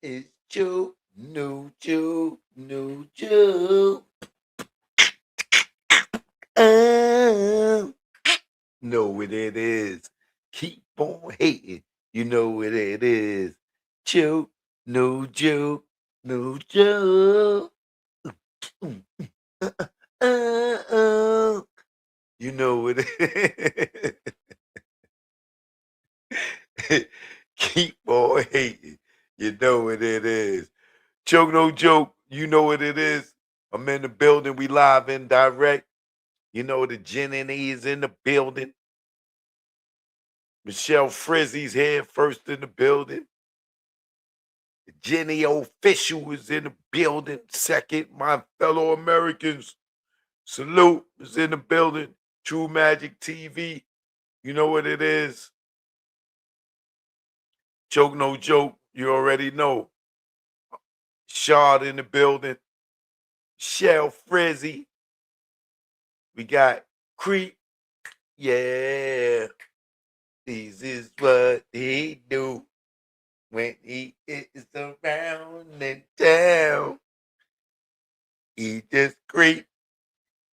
It's Joe, no Joe, no Joe. Know what it is. Keep on hating. You know what it is. Joe, no Joe, no Joe. You know what it is. Keep on hating. You know what it is. Joke, no joke. You know what it is. I'm in the building. We live and direct. You know the Jen and E is in the building. Michelle Frizzy's here first in the building. The Jenny official is in the building. Second, my fellow Americans. Salute is in the building. True Magic TV. You know what it is. Joke, no joke. You already know. Shard in the building. Shell Frizzy. We got Creep. Yeah. This is what he do when he is around in town. He just creep.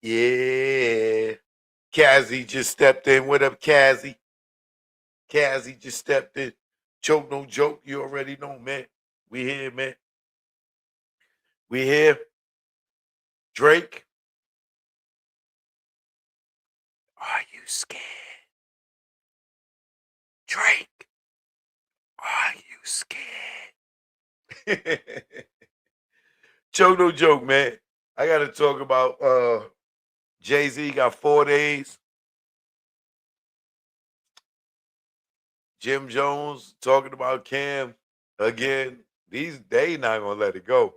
Yeah. Kazzy just stepped in. What up, Kazzy? Kazzy just stepped in. Joke, no joke. You already know, man. We here, man. We here. Drake. Are you scared? Drake. Are you scared? Joke, no joke, man. I got to talk about Jay-Z got 4 days. Jim Jones talking about Cam again. They not gonna let it go.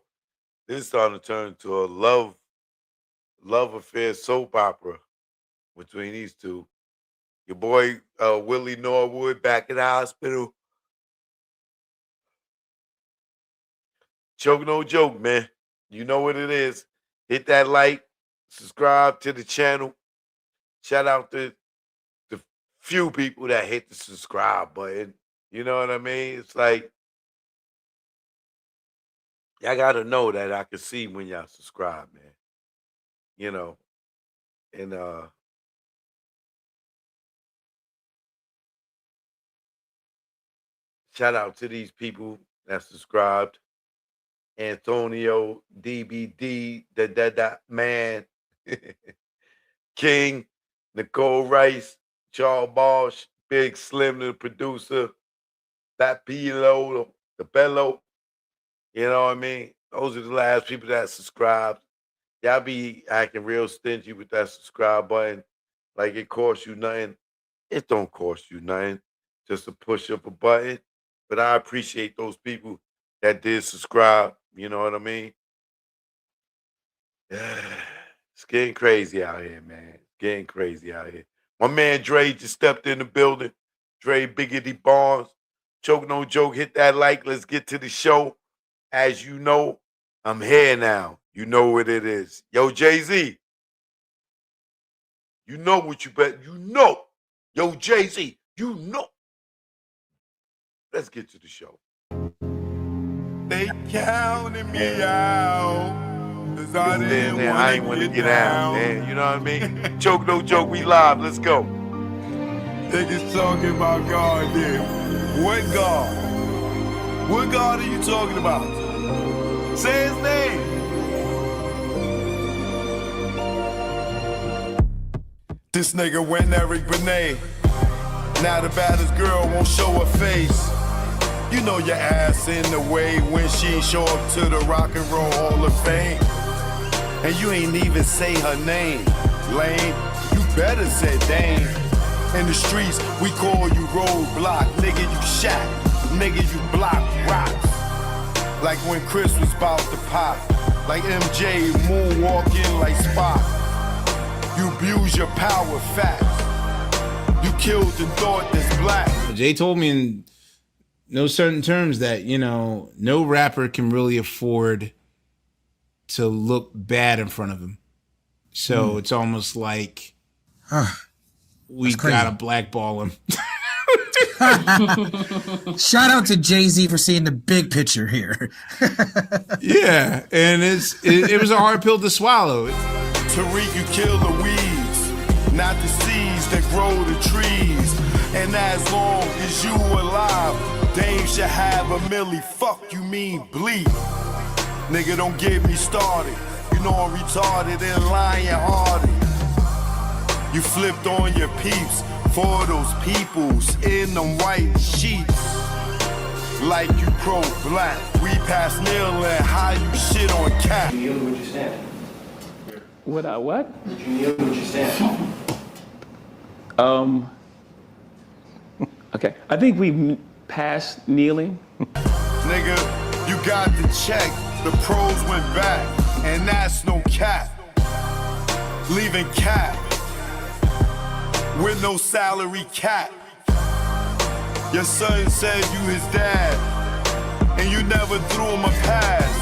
This is starting to turn into a love affair soap opera between these two. Your boy Willie Norwood back in the hospital. Joke, no joke, man. You know what it is. Hit that like, subscribe to the channel. Shout out to the few people that hit the subscribe button. You know what I mean? It's like, y'all gotta know that I can see when y'all subscribe, man. You know, and shout out to these people that subscribed. Antonio, DBD, that man, King, Nicole Rice, Charles Bosch, Big Slim, the producer, Fat Pilo, the Bello. You know what I mean? Those are the last people that subscribed. Y'all be acting real stingy with that subscribe button. Like it costs you nothing. It don't cost you nothing just to push up a button. But I appreciate those people that did subscribe. You know what I mean? It's getting crazy out here, man. It's getting crazy out here. My man Dre just stepped in the building. Dre Biggity Barnes. Joke, no joke. Hit that like. Let's get to the show. As you know, I'm here now. You know what it is. Yo, Jay-Z. You know what you bet. You know. Yo, Jay-Z. You know. Let's get to the show. They counted me out. Cause I didn't want to get down. Man. You know what I mean? Joke, no joke. We live. Let's go. Niggas talking about God there. What God? What God are you talking about? Say his name. This nigga went Eric Benet. Now the baddest girl won't show her face. You know your ass in the way when she show up to the Rock and Roll Hall of Fame. And you ain't even say her name. Lame, you better say Dame. In the streets, we call you roadblock. Nigga, you shot. Nigga, you block rocks. Like when Chris was about to pop. Like MJ moonwalking like Spock. You abuse your power facts. You killed the thought that's black. Jay told me in no certain terms that, you know, no rapper can really afford to look bad in front of him. So it's almost like we gotta blackball him. Shout out to Jay-Z for seeing the big picture here. Yeah, and it was a hard pill to swallow. Tariq, you kill the weeds, not the seeds that grow the trees. And as long as you alive, Dame should have a milli. Fuck you mean bleed. Nigga, don't get me started. You know I'm retarded and lion-hearted. You flipped on your peeps for those peoples in them white sheets. Like you pro-black. We pass kneeling, how you shit on cap. Kneel, would you stand? Would I what? Would you kneel, would you stand? Okay. I think we passed kneeling. Nigga, you got the check. The pros went back, and that's no cap. Leaving cap with no salary cap. Your son said you his dad, and you never threw him a pass.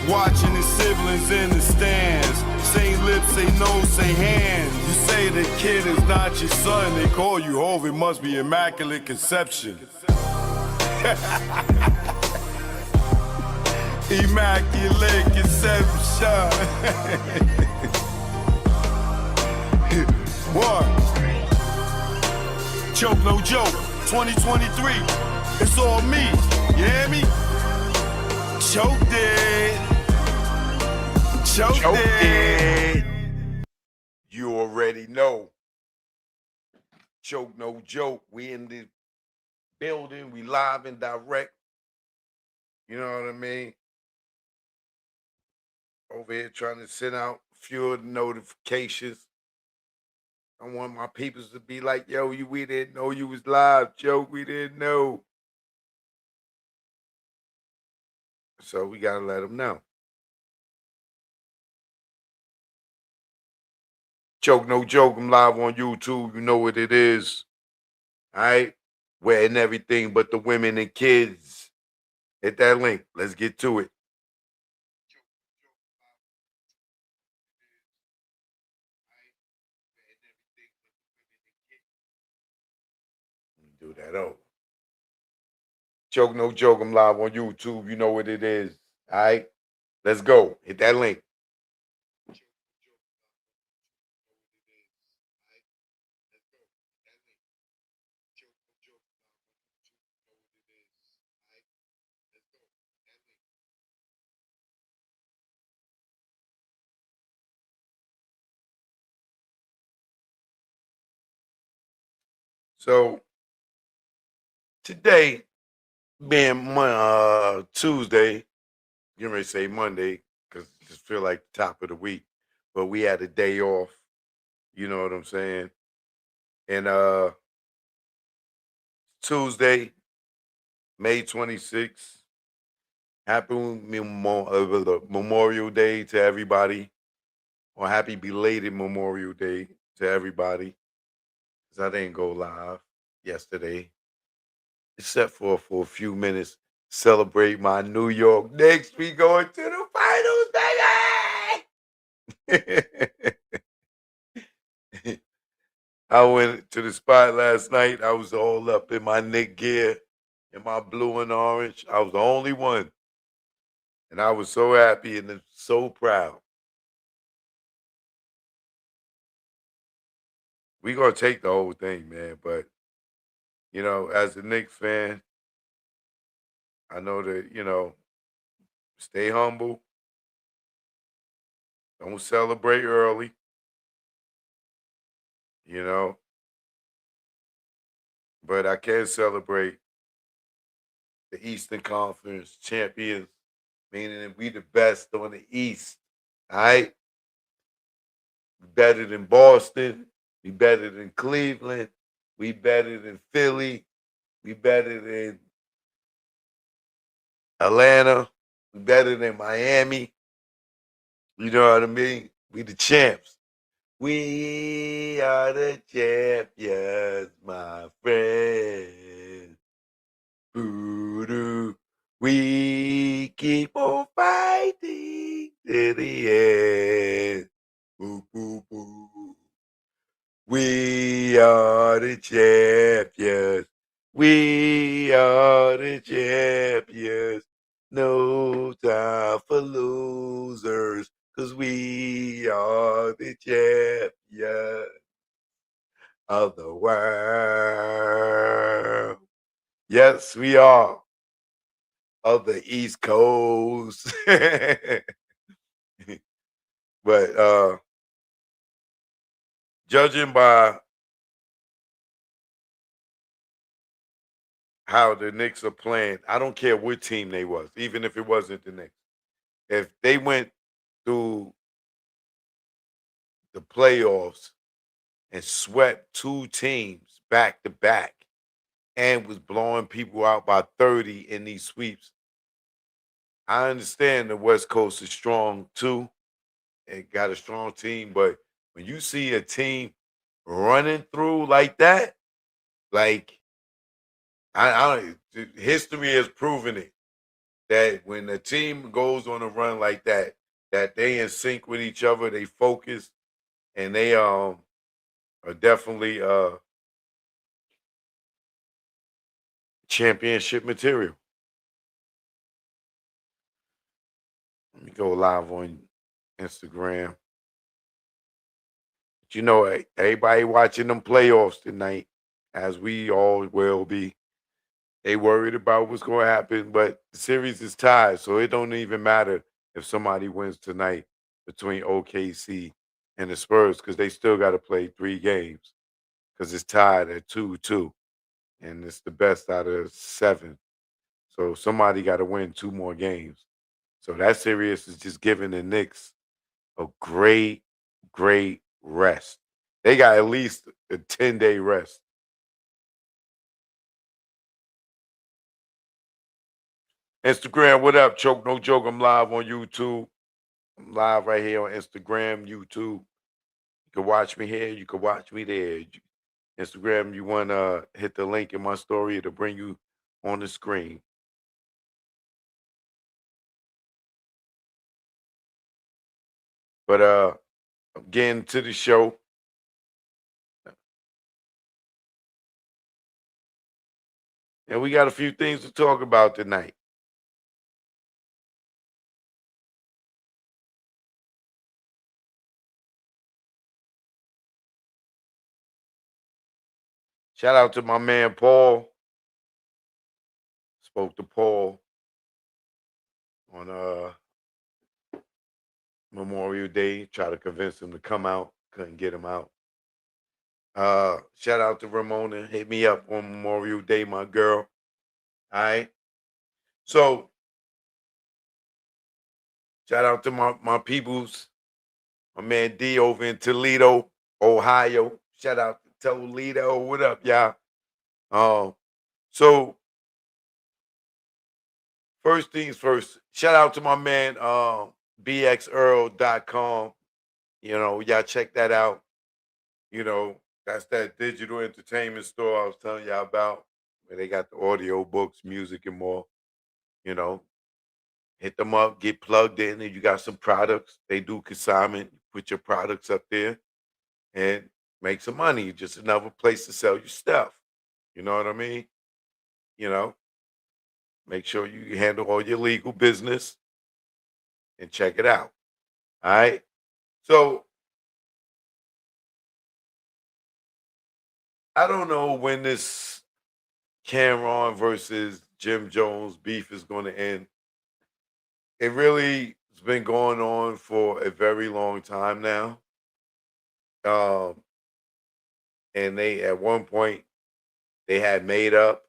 Watching his siblings in the stands, say lips, say no, say hands. You say the kid is not your son, they call you Hov, it must be immaculate conception. Immaculate conception. What? Joke, no joke. 2023. It's all me. You hear me? Choked it. Choked it. You already know. Joke, no joke. We in the building. We live and direct. You know what I mean? Over here trying to send out a few of the notifications. I want my peoples to be like, yo, we didn't know you was live, Joke. We didn't know. So we got to let them know. Joke, no joke. I'm live on YouTube. You know what it is. All right? Wearing everything but the women and kids. Hit that link. Let's get to it. Do that over. Joke, no joke. I'm live on YouTube. You know what it is. All right? Let's go. Hit that link. So today, being Tuesday, you may say Monday, because it just feel like the top of the week, but we had a day off. You know what I'm saying? And Tuesday, May 26th, happy Memorial Day to everybody, or happy belated Memorial Day to everybody. Because I didn't go live yesterday, except for a few minutes, celebrate my New York Knicks. We going to the finals, baby! I went to the spot last night. I was all up in my Knick gear, in my blue and orange. I was the only one. And I was so happy and so proud. We're going to take the whole thing, man. But, you know, as a Knicks fan, I know that, you know, stay humble. Don't celebrate early. You know. But I can celebrate the Eastern Conference champions, meaning that we the best on the East. All right? We better than Boston. We better than Cleveland. We better than Philly. We better than Atlanta. We better than Miami. You know what I mean? We the champs. We are the champions, my friend. Voodoo. We keep on fighting to the end. Boo, boo, boo. We are the champions. We are the champions. No time for losers, 'cause we are the champions of the world. Yes, we are. Of the East Coast. But judging by how the Knicks are playing, I don't care what team they was, even if it wasn't the Knicks. If they went through the playoffs and swept two teams back to back and was blowing people out by 30 in these sweeps, I understand the West Coast is strong too. It got a strong team, but when you see a team running through like that, like I don't. History has proven it that when a team goes on a run like that, that they in sync with each other, they focus, and they are definitely championship material. Let me go live on Instagram. But you know, everybody watching them playoffs tonight, as we all will be. They worried about what's going to happen, but the series is tied, so it don't even matter if somebody wins tonight between OKC and the Spurs, because they still got to play 3 games, because it's tied at 2-2, and it's the best out of 7. So somebody got to win 2 more games. So that series is just giving the Knicks a great, great rest. They got at least a 10-day rest. Instagram, what up? Choke No Joke. I'm live on YouTube. I'm live right here on Instagram, YouTube. You can watch me here. You can watch me there. Instagram, you want to hit the link in my story. It'll bring you on the screen. But I'm getting to the show. And we got a few things to talk about tonight. Shout out to my man Paul. Spoke to Paul on Memorial Day. Tried to convince him to come out. Couldn't get him out. Shout out to Ramona. Hit me up on Memorial Day, my girl. All right. So shout out to my peoples. My man D over in Toledo, Ohio. Shout out to Toledo. What up, y'all? So first things first, shout out to my man bxearl.com. You know, y'all check that out. You know, that's that digital entertainment store I was telling y'all about, where they got the audio books, music, and more. You know, hit them up, get plugged in, and you got some products. They do consignment. Put your products up there and make some money. Just another place to sell your stuff. You know what I mean? You know, make sure you handle all your legal business and check it out. All right. So I don't know when this Cameron versus Jim Jones beef is going to end. It really has been going on for a very long time now. Um, and they at one point they had made up,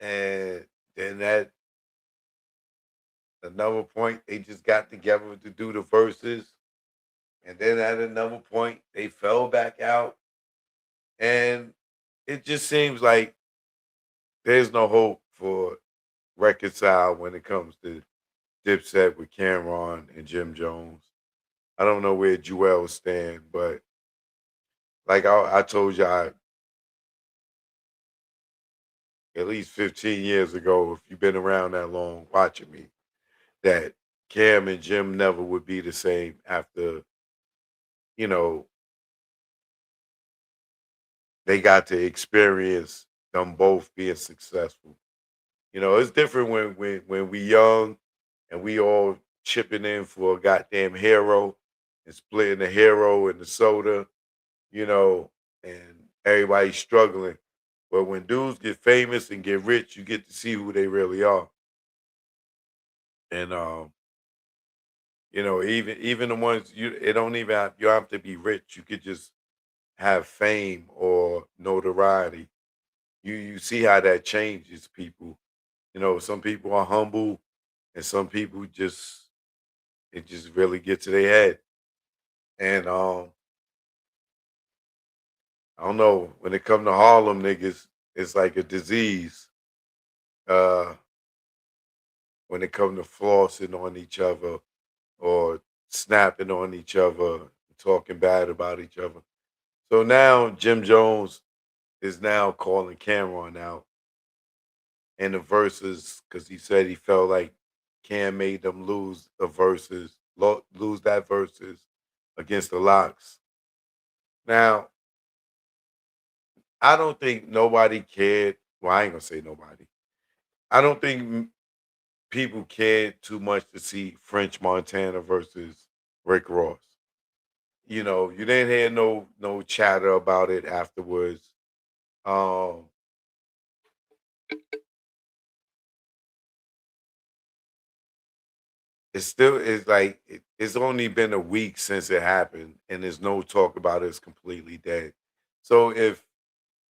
and then at another point they just got together to do the verses, and then at another point they fell back out, and it just seems like there's no hope for reconcile when it comes to Dipset with Cameron and Jim Jones. I don't know where Joel stand, but like I told y'all at least 15 years ago, if you've been around that long watching me, that Cam and Jim never would be the same after, you know, they got to experience them both being successful. You know, it's different when we young and we all chipping in for a goddamn hero and splitting the hero and the soda, you know, and everybody's struggling. But when dudes get famous and get rich, you get to see who they really are. And you know, even the ones it don't even you don't have to be rich. You could just have fame or notoriety. You see how that changes people. You know, some people are humble and some people just it just really gets to their head. And I don't know, when it come to Harlem niggas, it's like a disease. Uh when it come to flossing on each other or snapping on each other, talking bad about each other. So now Jim Jones is now calling Cameron out in the verses because he said he felt like Cam made them lose the verses, lose that verses against the Locks. Now, I don't think nobody cared. Well, I ain't gonna say nobody. I don't think people cared too much to see French Montana versus Rick Ross. You know, you didn't hear no chatter about it afterwards. Um, it still is like it's only been a week since it happened, and there's no talk about it. It's completely dead. So if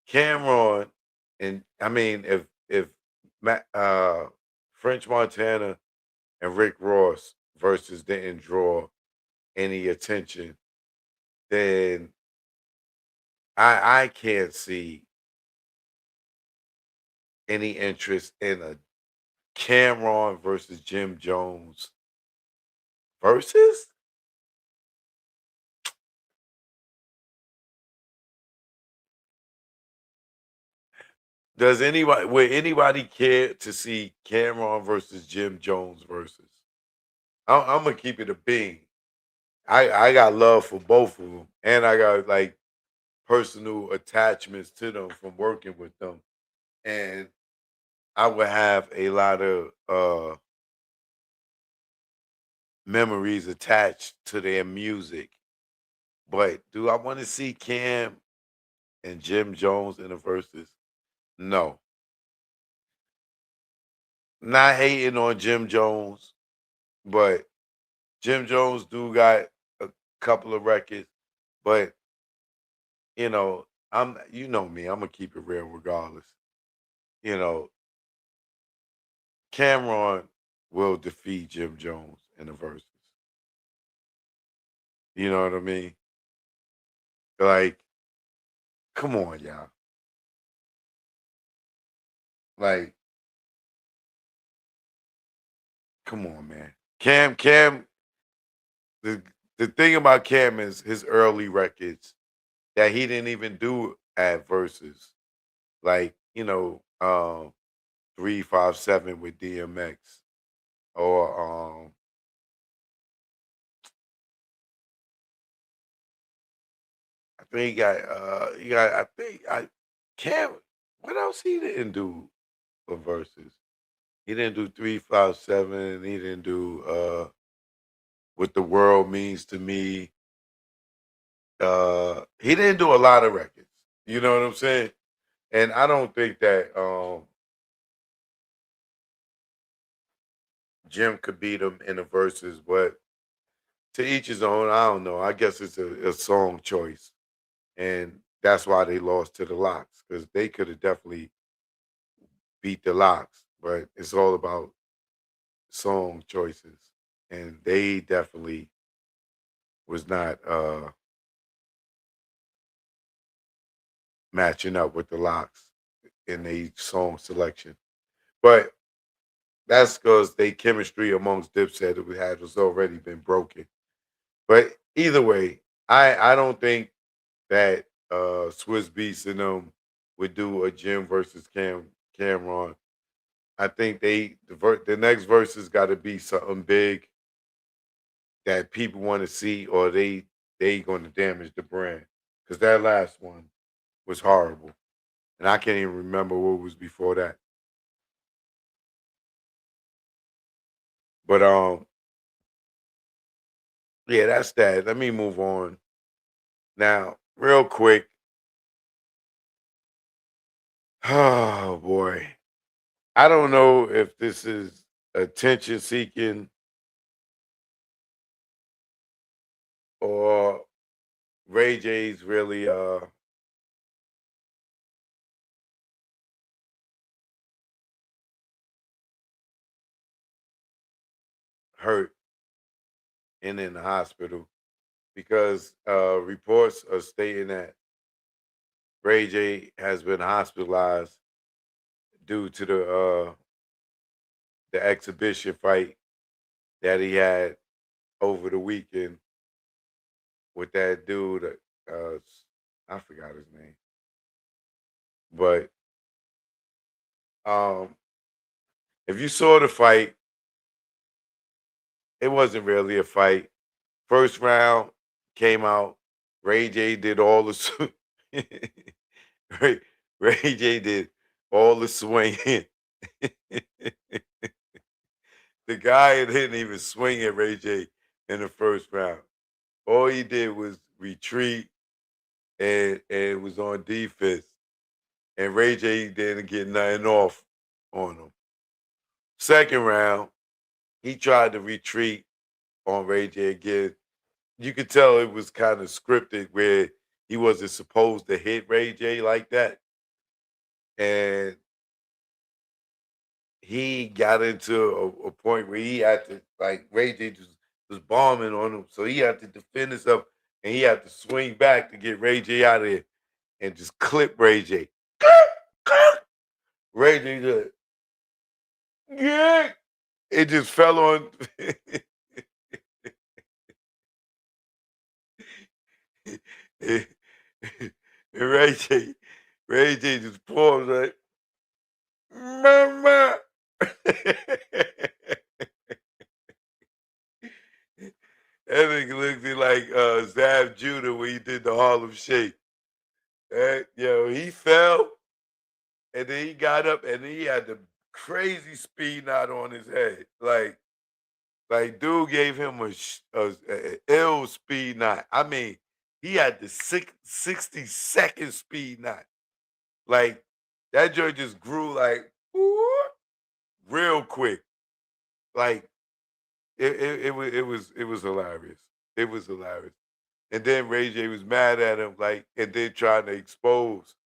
Cameron and I mean if French Montana and Rick Ross versus didn't draw any attention, then I can't see any interest in a Cameron versus Jim Jones versus. Would anybody care to see Cameron versus Jim Jones versus? I'm gonna keep it a bean. I got love for both of them, and I got like personal attachments to them from working with them, and I would have a lot of memories attached to their music. But do I want to see Cam and Jim Jones in the verses? No. Not hating on Jim Jones, but Jim Jones do got a couple of records, but you know, you know me, I'm gonna keep it real regardless. You know, Cameron will defeat Jim Jones in the verses. You know what I mean? Like, come on, y'all. Like, come on, man. Cam, the the thing about Cam is his early records that he didn't even do at verses. Like, 357 with DMX or I think he got I think I Cam what else he didn't do for verses? He didn't do 357, he didn't do what the world means to me. He didn't do a lot of records. You know what I'm saying? And I don't think that Jim could beat him in the verses, but to each his own. I don't know. I guess it's a song choice, and that's why they lost to the Locks because they could have definitely beat the Locks, but it's all about song choices, and they definitely was not matching up with the Locks in the song selection. But that's because they chemistry amongst Dipset that we had was already been broken. But either way, I don't think that Swiss Beats and them would do a Jim versus Cameron. I think the next verse got to be something big that people want to see, or they going to damage the brand. Because that last one was horrible. And I can't even remember what was before that. But yeah, that's that. Let me move on. Now, real quick. Oh boy. I don't know if this is attention seeking or Ray J's really hurt and in the hospital because reports are stating that Ray J has been hospitalized due to the exhibition fight that he had over the weekend with that dude. I forgot his name, but um, if you saw the fight, it wasn't really a fight. First round came out. Ray J did all the Ray, Ray J did all the swinging. The guy didn't even swing at Ray J in the first round. All he did was retreat and was on defense. And Ray J didn't get nothing off on him. Second round, he tried to retreat on Ray J again. You could tell it was kind of scripted where he wasn't supposed to hit Ray J like that. And he got into a point where he had to, like, Ray J just was bombing on him. So he had to defend himself and he had to swing back to get Ray J out of there and just clip Ray J. Ray J just, yeah. It just fell on. And Ray J just paused like, Mama. That nigga looked like Zab Judah when he did the Harlem Shake. Yo, he fell, and then he got up, and he had the crazy speed knot on his head. Like dude gave him a ill speed knot. I mean, he had the 60-second speed knot. Like that joint just grew like real quick. Like it was hilarious. It was hilarious. And then Ray J was mad at him, like, and then trying to expose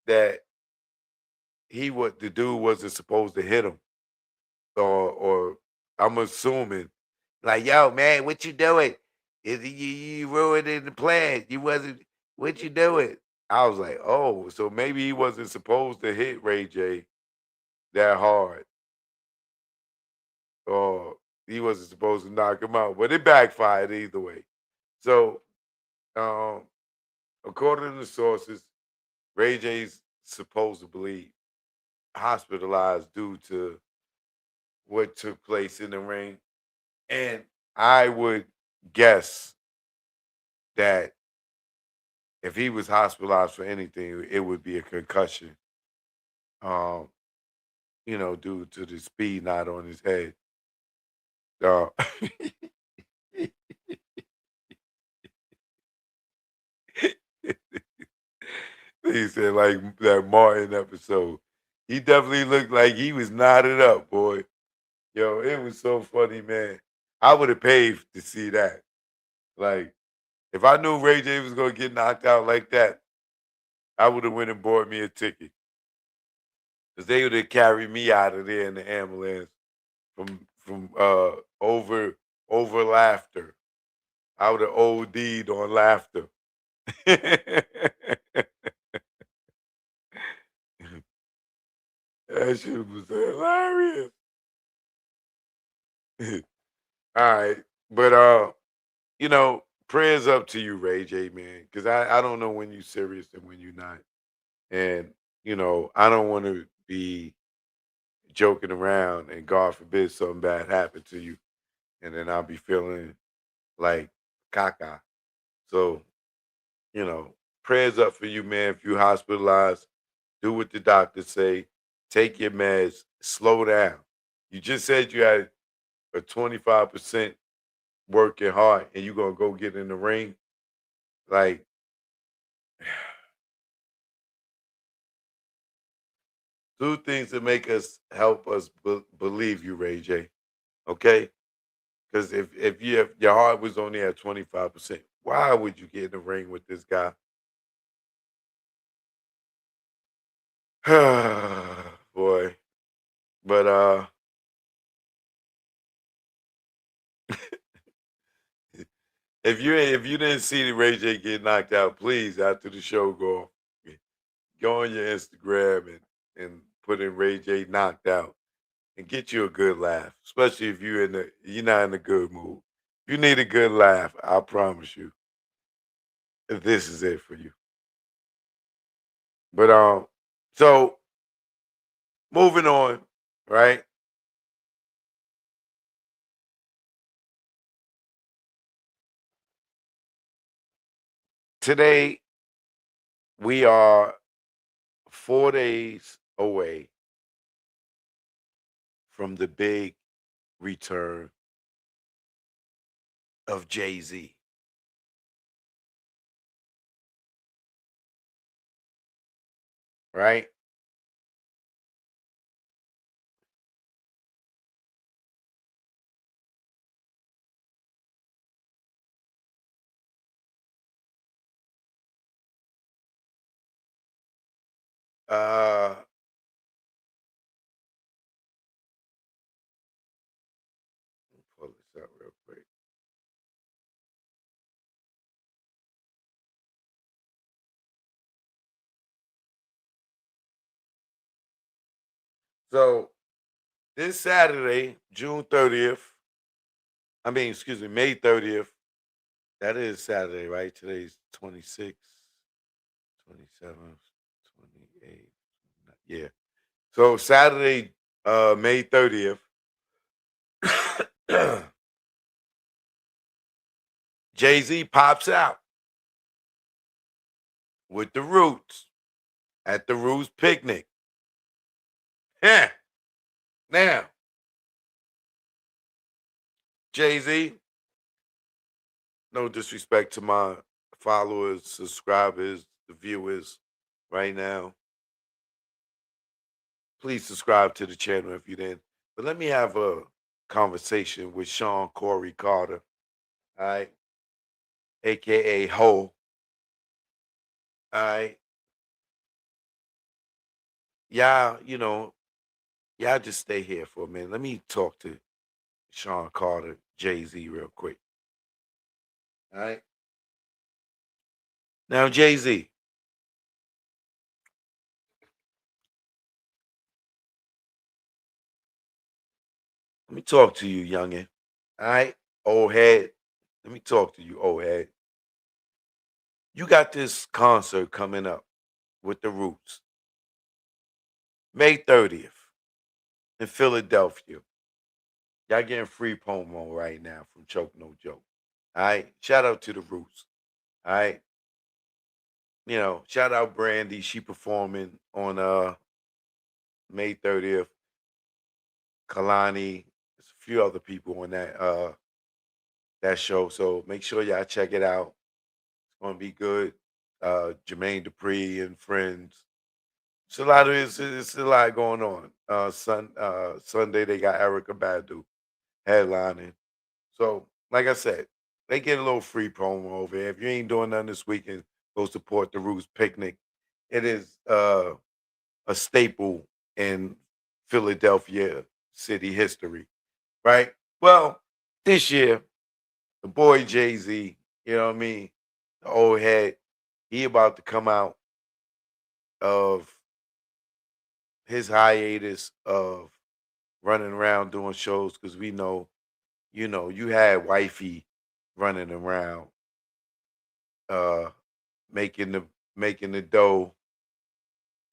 that the dude wasn't supposed to hit him. Or I'm assuming, like, yo, man, what you doing? You ruining the plan. You wasn't what you doing? I was like, oh, so maybe he wasn't supposed to hit Ray J that hard. Or he wasn't supposed to knock him out. But it backfired either way. So um, according to the sources, Ray J's supposedly hospitalized due to what took place in the ring. And I would guess that if he was hospitalized for anything, it would be a concussion. Um, due to the speed knot on his head. Uh, he said like that Martin episode. He definitely looked like he was knotted up, boy. Yo, it was so funny, man. I would have paid to see that. Like, if I knew Ray J was gonna get knocked out like that, I would have went and bought me a ticket. Cause they would have carried me out of there in the ambulance from over laughter. I would have OD'd on laughter. That shit was hilarious. All right. But prayers up to you, Ray J, man. Cause I don't know when you're serious and when you're not. And, I don't want to be joking around and God forbid something bad happened to you. And then I'll be feeling like caca. So, prayers up for you, man. If you hospitalized, do what the doctors say. Take your meds. Slow down. You just said you had a 25% working hard, and you're gonna go get in the ring. Like, do things that make us help us believe you, Ray J. Okay? Because if your heart was only at 25%, why would you get in the ring with this guy? Boy. But if you didn't see the Ray J get knocked out, please after the show go on your Instagram and put in Ray J knocked out and get you a good laugh, especially if you're not in a good mood. If you need a good laugh, I promise you, this is it for you. But so moving on, right? Today we are 4 days away from the big return of Jay-Z. Right? Uh let me pull this up real quick. So this Saturday, June 30th, excuse me, May 30th. That is Saturday, right? Today's 26th, 27th, 28th. Yeah. So Saturday, May 30th, Jay-Z pops out with the Roots at the Roots picnic. Yeah. Now, Jay-Z, no disrespect to my followers, subscribers, the viewers right now. Please subscribe to the channel if you didn't. But let me have a conversation with Sean Corey Carter, all right, aka Ho. All right. Y'all just stay here for a minute. Let me talk to Sean Carter, Jay-Z, real quick. All right. Now, Jay-Z. Let me talk to you, youngin. All right, old head. Let me talk to you, old head. You got this concert coming up with the Roots, May 30th in Philadelphia. Y'all getting free promo right now from Choke No Joke. All right. Shout out to the Roots. All right. Shout out Brandy. She performing on May 30th. Kalani. There's a few other people on that show. So make sure y'all check it out. It's gonna be good. Jermaine Dupri and friends. It's a lot going on. Sunday they got Erica Badu headlining. So, like I said, they get a little free promo over here. If you ain't doing nothing this weekend, go support the Roots Picnic. It is a staple in Philadelphia city history, right? Well, this year, the boy Jay-Z, you know what I mean, the old head, he about to come out of his hiatus of running around doing shows because we know, you had wifey running around uh making the dough,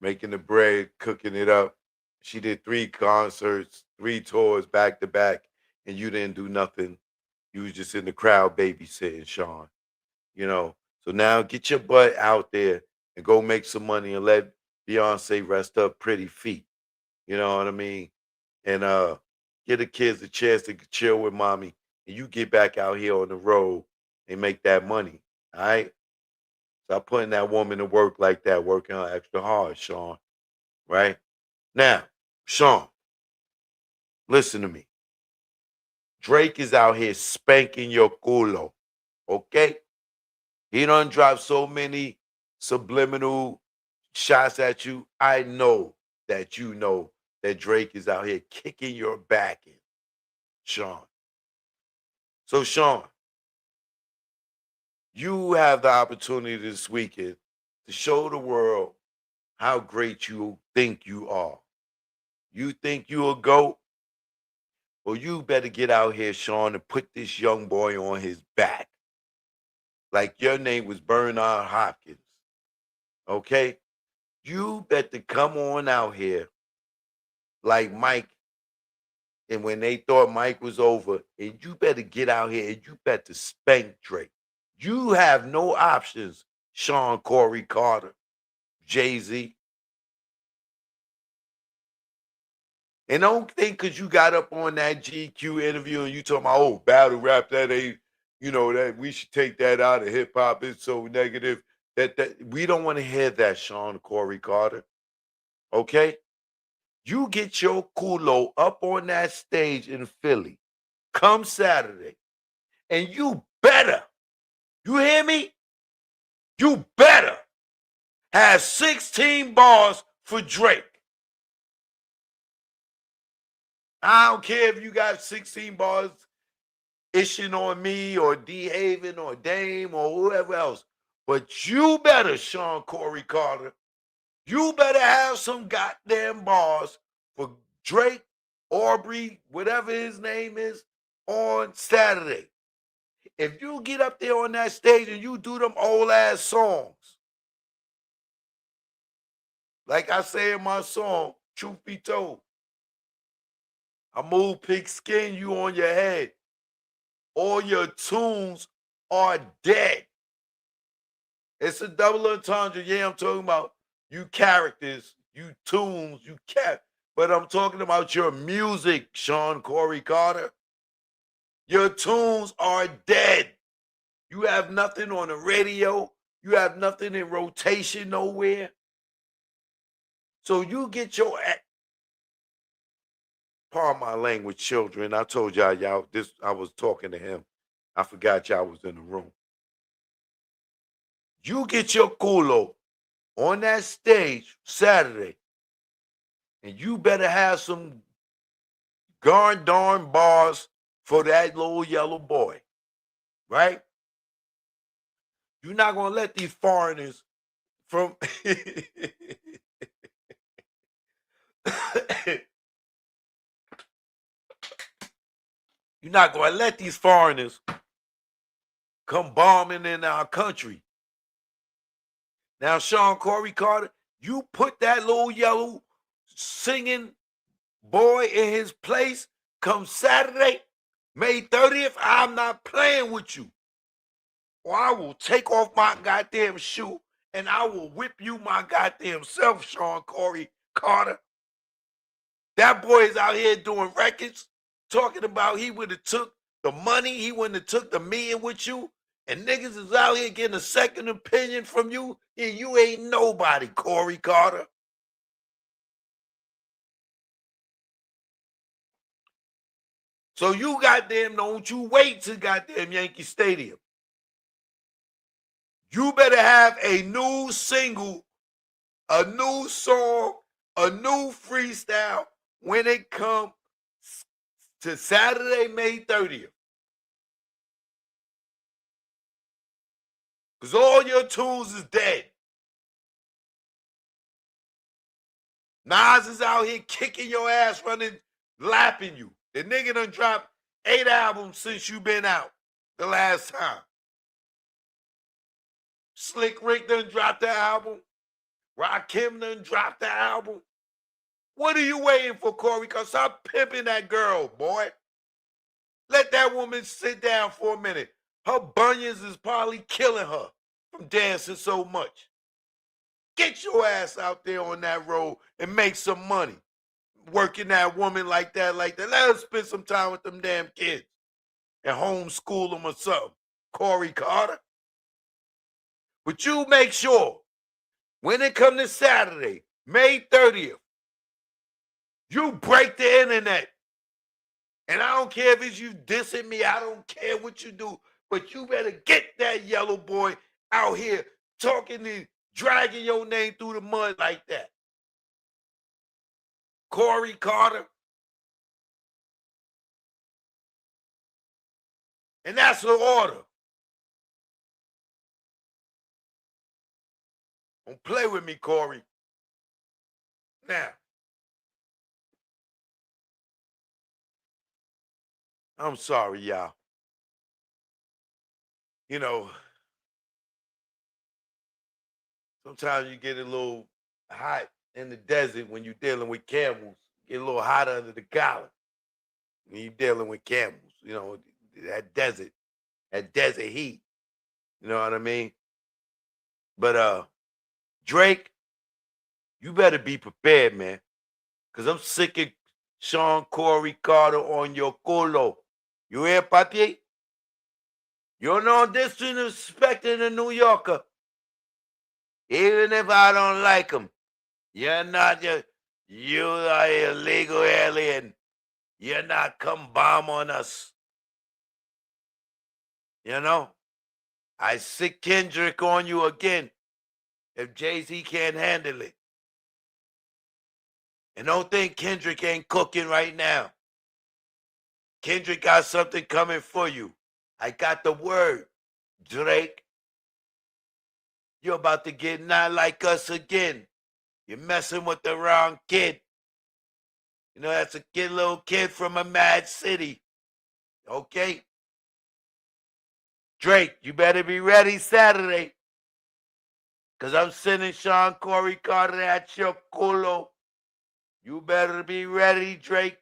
making the bread, cooking it up. She did 3 concerts, 3 tours back to back, and you didn't do nothing. You was just in the crowd babysitting, Sean. So So now get your butt out there and go make some money and let Beyonce rest her pretty feet. You know what I mean? And give the kids a chance to chill with mommy, and you get back out here on the road and make that money. All right. Stop putting that woman to work like that, working her extra hard, Sean. Right? Now, Sean, listen to me. Drake is out here spanking your culo. Okay? He done dropped so many subliminal shots at you. I know that you know that Drake is out here kicking your back in, Sean. So, Sean, you have the opportunity this weekend to show the world how great you think you are. You think you a GOAT? Well, you better get out here, Sean, and put this young boy on his back. Like your name was Bernard Hopkins. Okay? You better come on out here like Mike. And when they thought Mike was over, and you better get out here and you better spank Drake. You have no options, Sean Corey Carter, Jay-Z. And don't think because you got up on that GQ interview and you talking about, oh, battle rap, that ain't, that we should take that out of hip hop. It's so negative. That we don't want to hear that, Sean Corey Carter. Okay? You get your culo up on that stage in Philly come Saturday, and you better, you hear me? You better have 16 bars for Drake. I don't care if you got 16 bars ishing on me or D Haven or Dame or whoever else. But you better, Sean Corey Carter, you better have some goddamn bars for Drake, Aubrey, whatever his name is, on Saturday. If you get up there on that stage and you do them old ass songs, like I say in my song, Truth Be Told, I move pigskin, you on your head. All your tunes are dead. It's a double entendre. Yeah, I'm talking about you characters, you tunes, you but I'm talking about your music, Sean Corey Carter. Your tunes are dead. You have nothing on the radio. You have nothing in rotation nowhere. So you get your, pardon my language, children. I told y'all this. I was talking to him. I forgot y'all was in the room. You get your culo on that stage Saturday, and you better have some darn bars for that little yellow boy, right? You're not gonna let these foreigners from you're not gonna let these foreigners come bombing in our country. Now, Sean Corey Carter, you put that little yellow singing boy in his place come Saturday, May 30th, I'm not playing with you. Or I will take off my goddamn shoe and I will whip you my goddamn self, Sean Corey Carter. That boy is out here doing records, talking about he would have took the money, he wouldn't have took the million with you. And niggas is out here getting a second opinion from you, and you ain't nobody, Corey Carter. So you goddamn don't you wait to goddamn Yankee Stadium. You better have a new single, a new song, a new freestyle when it comes to Saturday, May 30th. Because all your tunes is dead. Nas is out here kicking your ass, running, lapping you. The nigga done dropped 8 albums since you been out the last time. Slick Rick done dropped the album. Rakim done dropped the album. What are you waiting for, Corey? Because stop pimping that girl, boy. Let that woman sit down for a minute. Her bunions is probably killing her. from dancing so much. Get your ass out there on that road and make some money. Working that woman like that. Let her spend some time with them damn kids and homeschool them or something. Corey Carter. But you make sure when it comes to Saturday, May 30th, you break the internet. And I don't care if it's you dissing me. I don't care what you do. But you better get that yellow boy out here talking and dragging your name through the mud like that. Corey Carter. And that's the order. Don't play with me, Corey. Now, I'm sorry, y'all. You know, sometimes you get a little hot in the desert when you're dealing with camels. Get a little hot under the collar when you're dealing with camels. You know, that desert heat. You know what I mean? But Drake, you better be prepared, man. Because I'm sick of Sean Corey Carter on your culo. You hear, papi? You're no disrespecting a New Yorker. Even if I don't like him. You are an illegal alien. You're not come bomb on us. You know? I sick Kendrick on you again if Jay-Z can't handle it. And don't think Kendrick ain't cooking right now. Kendrick got something coming for you. I got the word, Drake. You're about to get not like us again. You're messing with the wrong kid. You know, that's a little kid from a mad city. Okay? Drake, you better be ready Saturday. Because I'm sending Sean Corey Carter at your culo. You better be ready, Drake.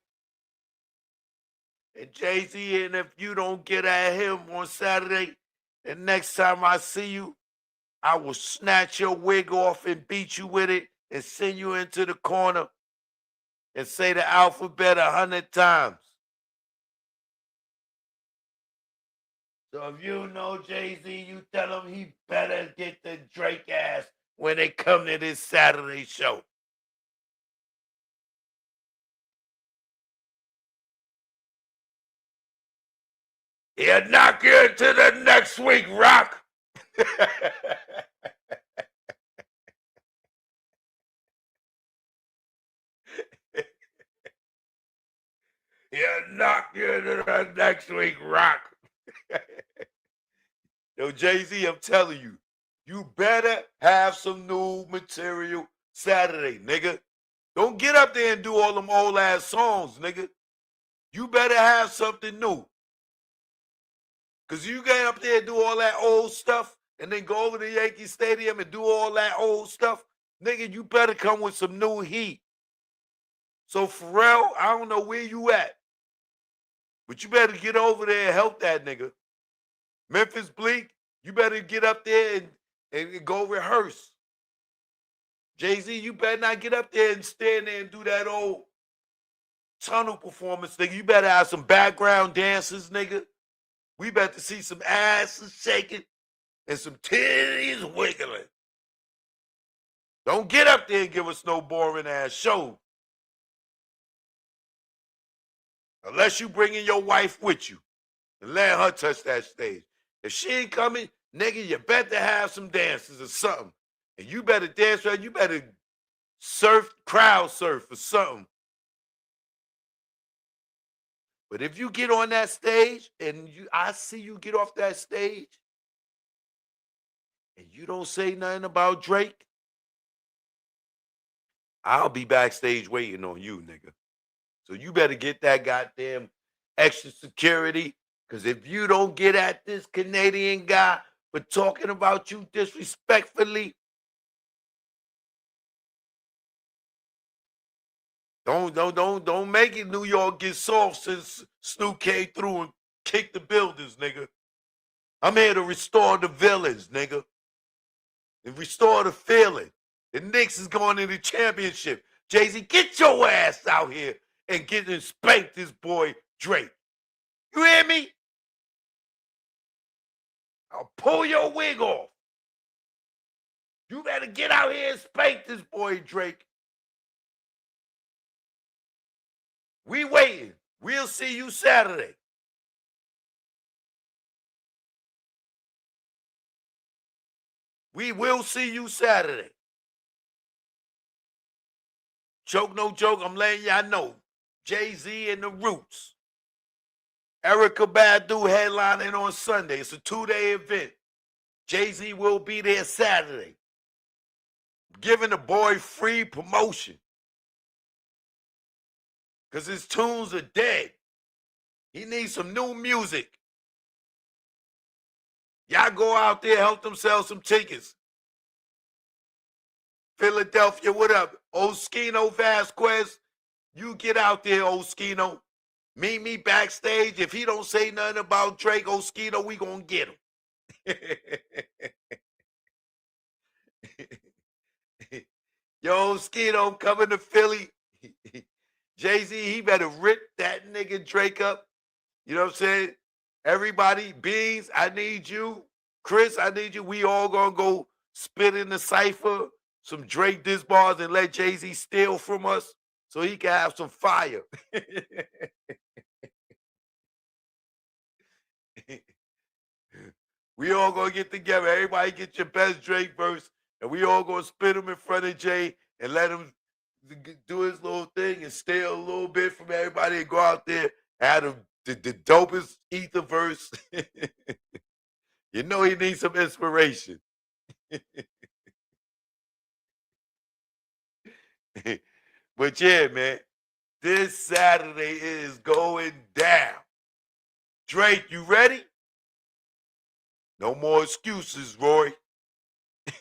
And Jay-Z, and if you don't get at him on Saturday, the next time I see you, I will snatch your wig off and beat you with it and send you into the corner and say the alphabet 100 times. So if you know Jay-Z, you tell him he better get the Drake ass when they come to this Saturday show. He'll knock you into the next week, Rock. He'll knock you into the next week, Rock. Yo, Jay-Z, I'm telling you, you better have some new material Saturday, nigga. Don't get up there and do all them old ass songs, nigga. You better have something new. Because you get up there and do all that old stuff and then go over to Yankee Stadium and do all that old stuff, nigga, you better come with some new heat. So, Pharrell, I don't know where you at, but you better get over there and help that nigga. Memphis Bleak, you better get up there and go rehearse. Jay-Z, you better not get up there and stand there and do that old tunnel performance, nigga. You better have some background dancers, nigga. We better see some asses shaking and some titties wiggling. Don't get up there and give us no boring ass show. Unless you bring in your wife with you and let her touch that stage. If she ain't coming, nigga, you better have some dances or something. And you better dance right. You better crowd surf or something. But if you get on that stage and I see you get off that stage and you don't say nothing about Drake, I'll be backstage waiting on you, nigga. So you better get that goddamn extra security, because if you don't get at this Canadian guy for talking about you disrespectfully, don't make it New York get soft since Snoop came through and kicked the buildings, nigga. I'm here to restore the villains, nigga. and restore the feeling. The Knicks is going to the championship. Jay-Z, get your ass out here and get and spank this boy Drake. You hear me? I'll pull your wig off. You better get out here and spank this boy Drake. We waiting. We'll see you Saturday. We will see you Saturday. Joke, no joke, I'm letting y'all know. Jay-Z and the Roots. Erykah Badu headlining on Sunday. It's a 2-day event. Jay-Z will be there Saturday. Giving the boy free promotion. Because his tunes are dead. He needs some new music. Y'all go out there, help them sell some tickets. Philadelphia, what up? Oskino Vasquez, you get out there, Oskino. Meet me backstage. If he don't say nothing about Drake, Oskino, we gonna get him. Yo, Oskino, coming to Philly. Jay-Z, he better rip that nigga Drake up. You know what I'm saying? Everybody, Beans, I need you. Chris, I need you. We all gonna go spit in the cypher some Drake diss bars and let Jay-Z steal from us so he can have some fire. We all gonna get together. Everybody get your best Drake verse, and we all gonna spit him in front of Jay and let him do his little thing and steal a little bit from everybody and go out there and have the dopest ether verse. You know he needs some inspiration. But yeah, man, this Saturday is going down. Drake, you ready? No more excuses, Roy.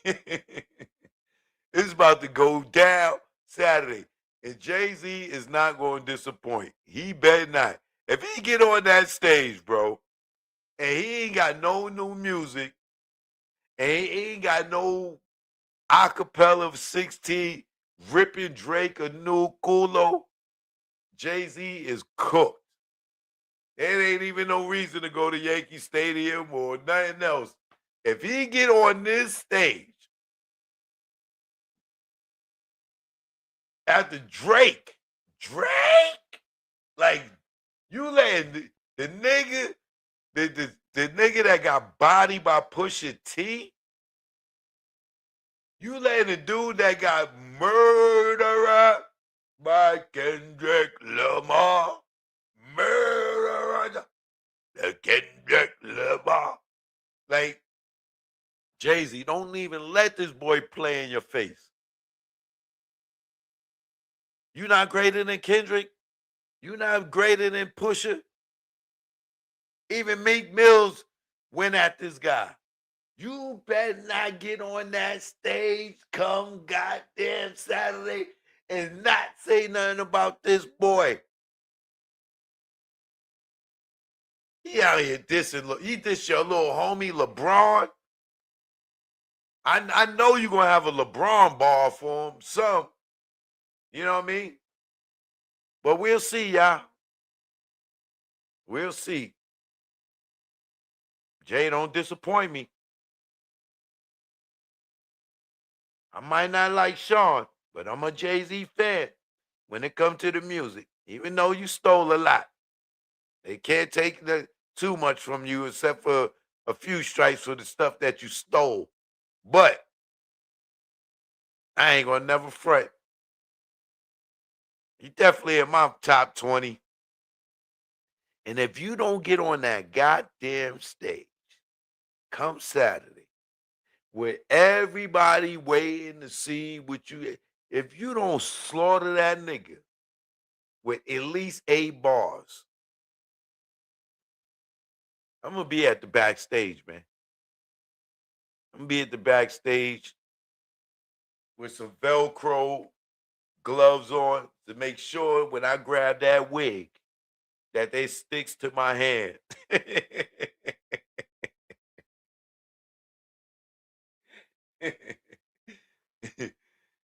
It's about to go down Saturday. And Jay-Z is not going to disappoint. He better not. If he get on that stage, bro, and he ain't got no new music, and he ain't got no acapella of 16 ripping Drake a new culo, Jay-Z is cooked. There ain't even no reason to go to Yankee Stadium or nothing else. If he get on this stage after Drake, like you letting the nigga, the nigga that got bodied by Pusha T, you letting the dude that got murdered by Kendrick Lamar, the Kendrick Lamar. Like, Jay-Z, don't even let this boy play in your face. You not greater than Kendrick. You not greater than Pusha. Even Meek Mills went at this guy. You better not get on that stage come goddamn Saturday and not say nothing about this boy. He out here dissing. He diss your little homie LeBron. I know you're going to have a LeBron bar for him. Some. You know what I mean? But we'll see, y'all. We'll see. Jay, don't disappoint me. I might not like Sean, but I'm a Jay-Z fan when it comes to the music. Even though you stole a lot. They can't take too much from you except for a few stripes for the stuff that you stole. But I ain't gonna never fret. He definitely in my top 20. And if you don't get on that goddamn stage come Saturday with everybody waiting to see what you, if you don't slaughter that nigga with at least 8 bars, I'm going to be at the backstage, man. I'm going to be at the backstage with some Velcro gloves on to make sure when I grab that wig that they sticks to my hand.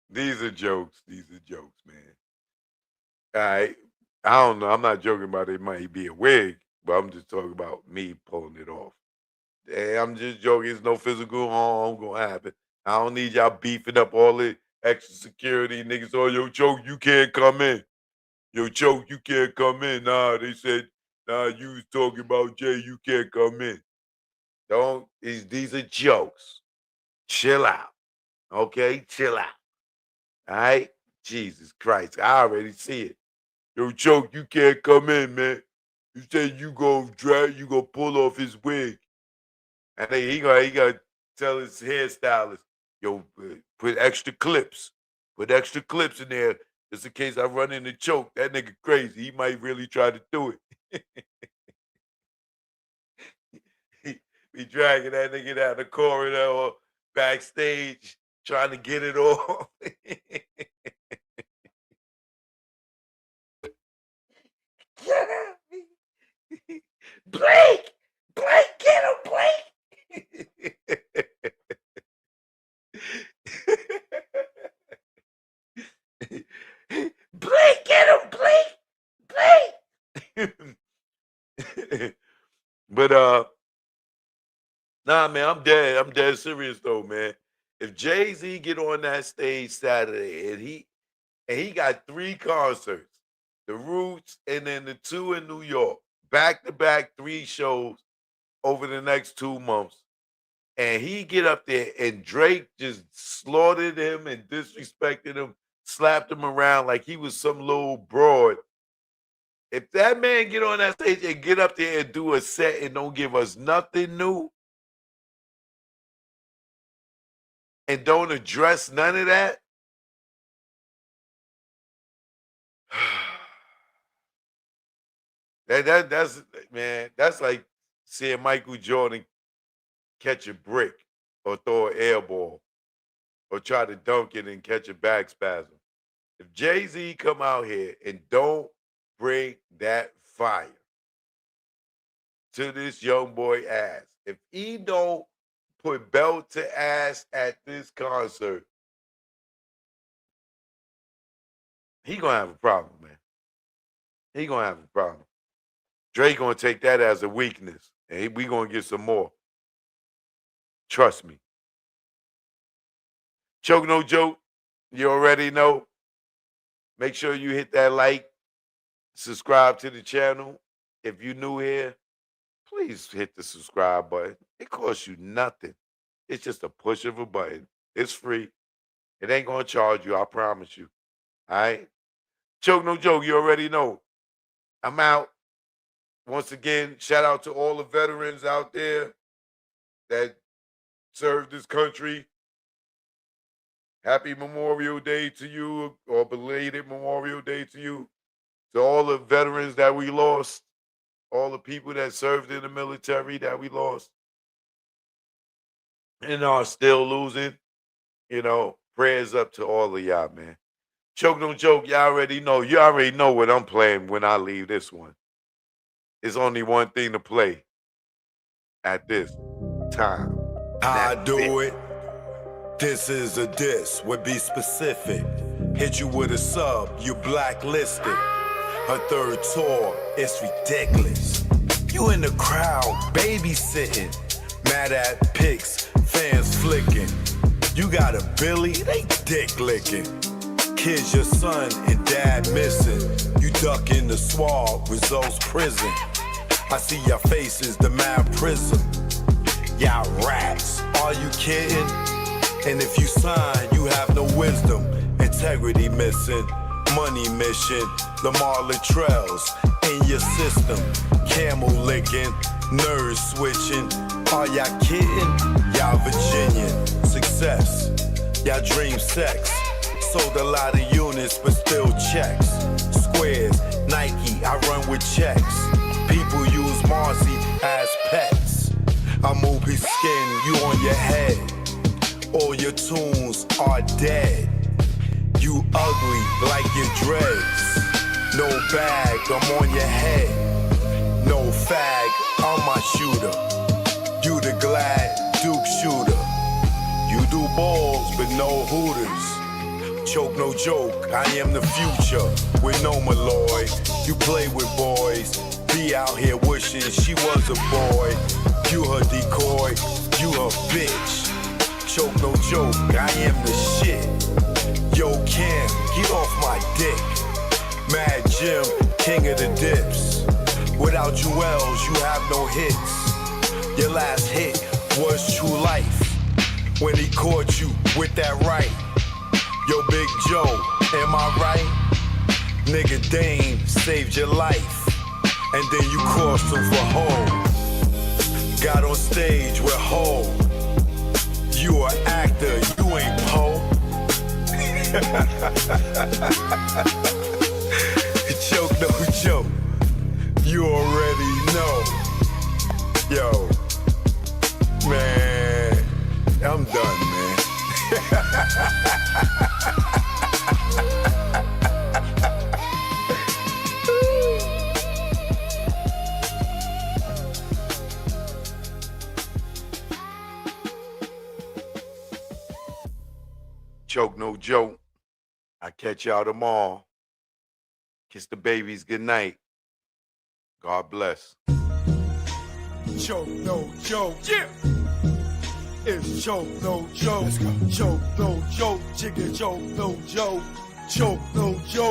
These are jokes. These are jokes, man. All right. I don't know. I'm not joking about it might be a wig, but I'm just talking about me pulling it off. Hey, I'm just joking. It's no physical harm gonna happen. I don't need y'all beefing up all the extra security niggas. Oh, yo, Choke, you can't come in. Yo, Choke, you can't come in. Nah, they said, nah, you was talking about Jay, you can't come in. Don't, these are jokes. Chill out. Okay? Chill out. All right? Jesus Christ. I already see it. Yo, Choke, you can't come in, man. You said you go pull off his wig. And then he gonna tell his hairstylist, yo, put extra clips. Put extra clips in there just in case I run into Choke. That nigga crazy. He might really try to do it. he be dragging that nigga down the corridor or backstage trying to get it off. Get at me. Blake! Blake, get him, Blake! Blake, get him, Blake! Blake! But nah, man, I'm dead serious though, man. If Jay-Z get on that stage Saturday and he got 3 concerts, the Roots and then the 2 in New York, back-to-back 3 shows over the next 2 months, and he get up there and Drake just slaughtered him and disrespected him, slapped him around like he was some little broad. If that man get on that stage and get up there and do a set and don't give us nothing new and don't address none of that, that's man, that's like seeing Michael Jordan catch a brick or throw an air ball or try to dunk it and catch a back spasm. If Jay-Z come out here and don't bring that fire to this young boy ass, if he don't put belt to ass at this concert, he gonna have a problem, man. He gonna have a problem. Drake gonna take that as a weakness, and we gonna get some more. Trust me. Choke No Joke, you already know. Make sure you hit that like, subscribe to the channel. If you're new here, please hit the subscribe button. It costs you nothing. It's just a push of a button. It's free. It ain't gonna charge you, I promise you. All right? Choke No Joke, you already know. I'm out. Once again, shout out to all the veterans out there that served this country. Happy Memorial Day to you, or belated Memorial Day to you. To all the veterans that we lost, all the people that served in the military that we lost and are still losing, prayers up to all of y'all, man. Choke No Joke, y'all already know. You already know what I'm playing when I leave this one. There's only one thing to play at this time. I do it. This is a diss, would be specific. Hit you with a sub, you blacklisted. A third tour, it's ridiculous. You in the crowd, babysitting. Mad at pics, fans flicking. You got a Billy, they dick licking. Kids, your son and dad missing. You duck in the swab, results prison. I see your faces, the mad prism. Y'all rats, are you kidding? And if you sign, you have no wisdom. Integrity missing, money mission. Lamar Latrells in your system. Camel licking, nerves switching. Are y'all kidding? Y'all Virginian. Success, y'all dream sex. Sold a lot of units, but still checks. Squares, Nike, I run with checks. People use Marcy as pets. I move his skin, you on your head. All your tunes are dead. You ugly like your dreads. No bag, I'm on your head. No fag, I'm my shooter. You the glad Duke shooter. You do balls, but no hooters. Choke no joke, I am the future with no Malloy. You play with boys, be out here wishing she was a boy. You her decoy, you her bitch. Choke no joke, I am the shit. Yo, Kim, get off my dick. Mad Jim, king of the dips. Without Jewels, you have no hits. Your last hit was True Life. When he caught you with that right. Yo, Big Joe, am I right? Nigga Dame saved your life. And then you crossed him for home. Got on stage with Ho. You an actor, you ain't Poe. Joke no joke, you already know. Yo, man, I'm done, man. Choke no joke. I catch y'all tomorrow. Kiss the babies good night. God bless. Choke no joke. Yeah. It's choke no joke. Choke no joke. Jigga choke no joke. Choke no joke.